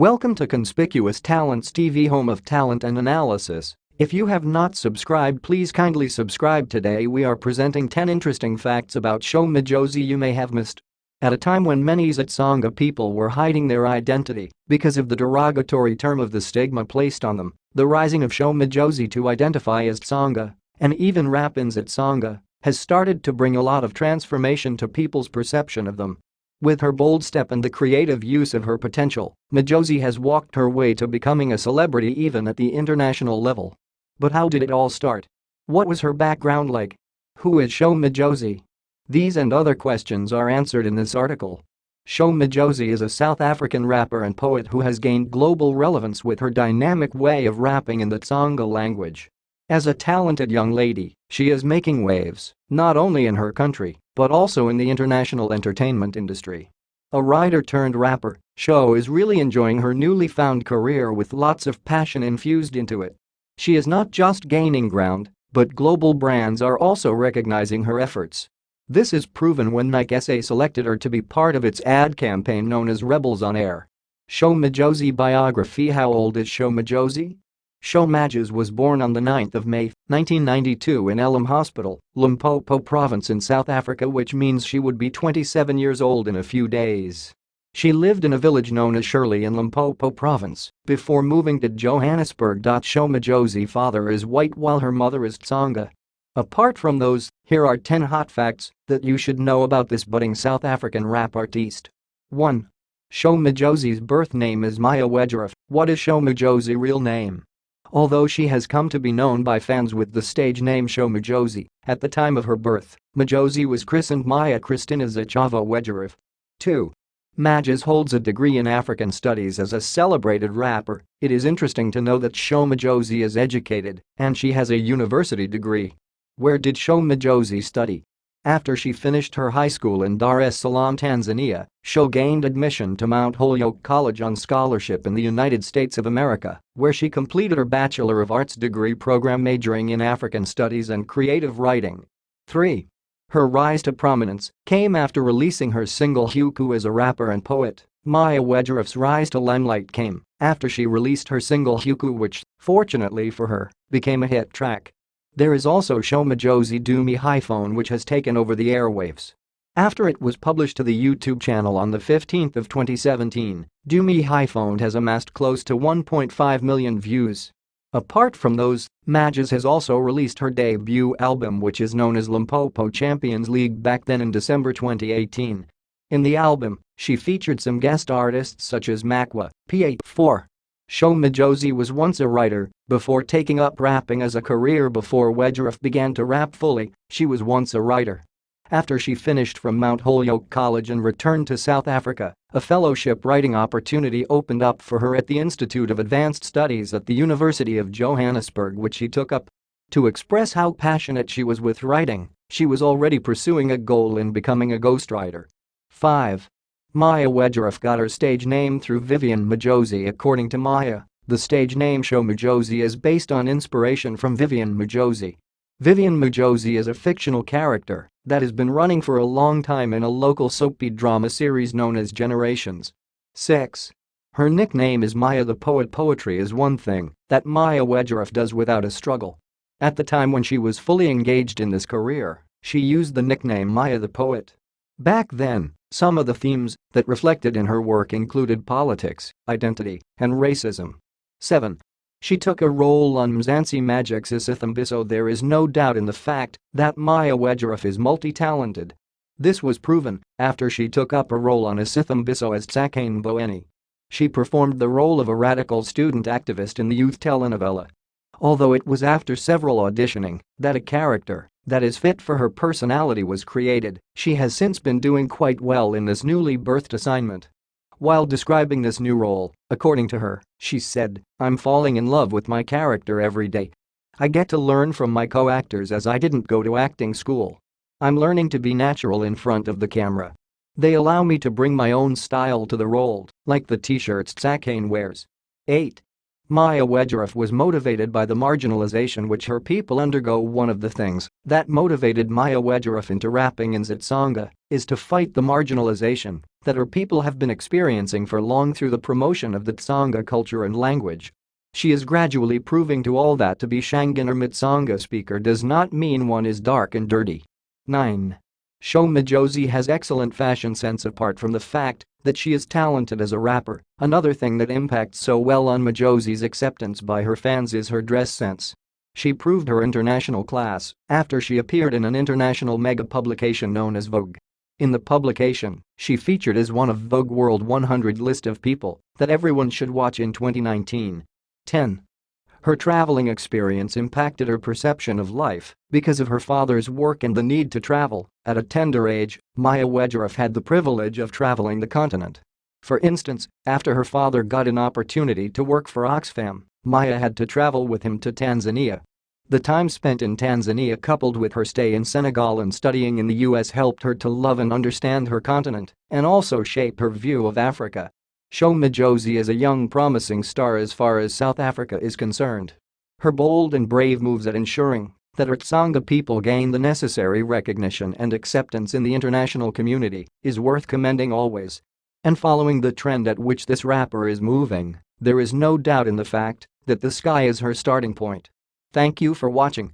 Welcome to Conspicuous Talents TV, home of talent and analysis. If you have not subscribed, please kindly subscribe. Today we are presenting 10 interesting facts about Sho Madjozi you may have missed. At a time when many Tsonga people were hiding their identity because of the derogatory term of the stigma placed on them, the rising of Sho Madjozi to identify as Tsonga and even rap in Tsonga has started to bring a lot of transformation to people's perception of them. With her bold step and the creative use of her potential, Madjozi has walked her way to becoming a celebrity even at the international level. But how did it all start? What was her background like? Who is Sho Madjozi? These and other questions are answered in this article. Sho Madjozi is a South African rapper and poet who has gained global relevance with her dynamic way of rapping in the Tsonga language. As a talented young lady, she is making waves, not only in her country, but also in the international entertainment industry. A writer turned rapper, Sho is really enjoying her newly found career with lots of passion infused into it. She is not just gaining ground, but global brands are also recognizing her efforts. This is proven when Nike SA selected her to be part of its ad campaign known as Rebels on Air. Sho Madjozi biography. How old is Sho Madjozi? Sho Madjozi was born on the 9th of May, 1992 in Elim Hospital, Limpopo province in South Africa, which means she would be 27 years old in a few days. She lived in a village known as Shirley in Limpopo province before moving to Johannesburg. Sho Madjozi's father is white while her mother is Tsonga. Apart from those, here are 10 hot facts that you should know about this budding South African rap artiste. 1. Sho Madjozi's birth name is Maya Wedgeruff. What is Sho Madjozi's real name? Although she has come to be known by fans with the stage name Sho Madjozi, at the time of her birth, Madjozi was christened Maya Christina Zachava Wedgeruff. 2. Madjozi holds a degree in African Studies. As a celebrated rapper, it is interesting to know that Sho Madjozi is educated and she has a university degree. Where did Sho Madjozi study? After she finished her high school in Dar es Salaam, Tanzania, Sho gained admission to Mount Holyoke College on scholarship in the United States of America, where she completed her Bachelor of Arts degree program majoring in African Studies and creative writing. 3. Her rise to prominence came after releasing her single Huku. As a rapper and poet, Maya Wedgeruff's rise to limelight came after she released her single Huku, which, fortunately for her, became a hit track. There is also Sho Madjozi Do Me iPhone, which has taken over the airwaves. After it was published to the YouTube channel on the 15th of 2017, Do Me iPhone has amassed close to 1.5 million views. Apart from those, Madjozi has also released her debut album, which is known as Limpopo Champions League, back then in December 2018. In the album, she featured some guest artists such as Makwa, P84. Sho Madjozi was once a writer before taking up rapping as a career. Before Wedgeruff began to rap fully, she was once a writer. After she finished from Mount Holyoke College and returned to South Africa, a fellowship writing opportunity opened up for her at the Institute of Advanced Studies at the University of Johannesburg, which she took up. To express how passionate she was with writing, she was already pursuing a goal in becoming a ghostwriter. 5. Maya Wedgeruff got her stage name through Vivian Madjozi. According to Maya, the stage name Sho Madjozi is based on inspiration from Vivian Madjozi. Vivian Madjozi is a fictional character that has been running for a long time in a local soapy drama series known as Generations. 6. Her nickname is Maya the Poet. Poetry is one thing that Maya Wedgeruff does without a struggle. At the time when she was fully engaged in this career, she used the nickname Maya the Poet. Back then, some of the themes that reflected in her work included politics, identity, and racism. 7. She took a role on Mzansi Magic's Isithambiso. There is no doubt in the fact that Maya Wedgeruff is multi-talented. This was proven after she took up a role on Isithambiso as Tsakane Mboweni. She performed the role of a radical student activist in the youth telenovela. Although it was after several auditioning that a character that is fit for her personality was created, she has since been doing quite well in this newly birthed assignment. While describing this new role, according to her, she said, "I'm falling in love with my character every day. I get to learn from my co-actors as I didn't go to acting school. I'm learning to be natural in front of the camera. They allow me to bring my own style to the role, like the t-shirts Tsakane wears." 8. Maya Wedgeruff was motivated by the marginalization which her people undergo. One of the things that motivated Maya Wedgeruff into rapping in Tsonga is to fight the marginalization that her people have been experiencing for long through the promotion of the Tsonga culture and language. She is gradually proving to all that to be Shangaan or Mitsonga speaker does not mean one is dark and dirty. 9. Sho Madjozi has excellent fashion sense. Apart from the fact that she is talented as a rapper, another thing that impacts so well on Madjozi's acceptance by her fans is her dress sense. She proved her international class after she appeared in an international mega publication known as Vogue. In the publication, she featured as one of Vogue World 100 list of people that everyone should watch in 2019. 10. Her traveling experience impacted her perception of life because of her father's work and the need to travel. At a tender age, Maya Wedgeruff had the privilege of traveling the continent. For instance, after her father got an opportunity to work for Oxfam, Maya had to travel with him to Tanzania. The time spent in Tanzania coupled with her stay in Senegal and studying in the US helped her to love and understand her continent and also shape her view of Africa. Sho Madjozi is a young promising star as far as South Africa is concerned. Her bold and brave moves at ensuring that her Tsonga people gain the necessary recognition and acceptance in the international community is worth commending always. And following the trend at which this rapper is moving, there is no doubt in the fact that the sky is her starting point. Thank you for watching.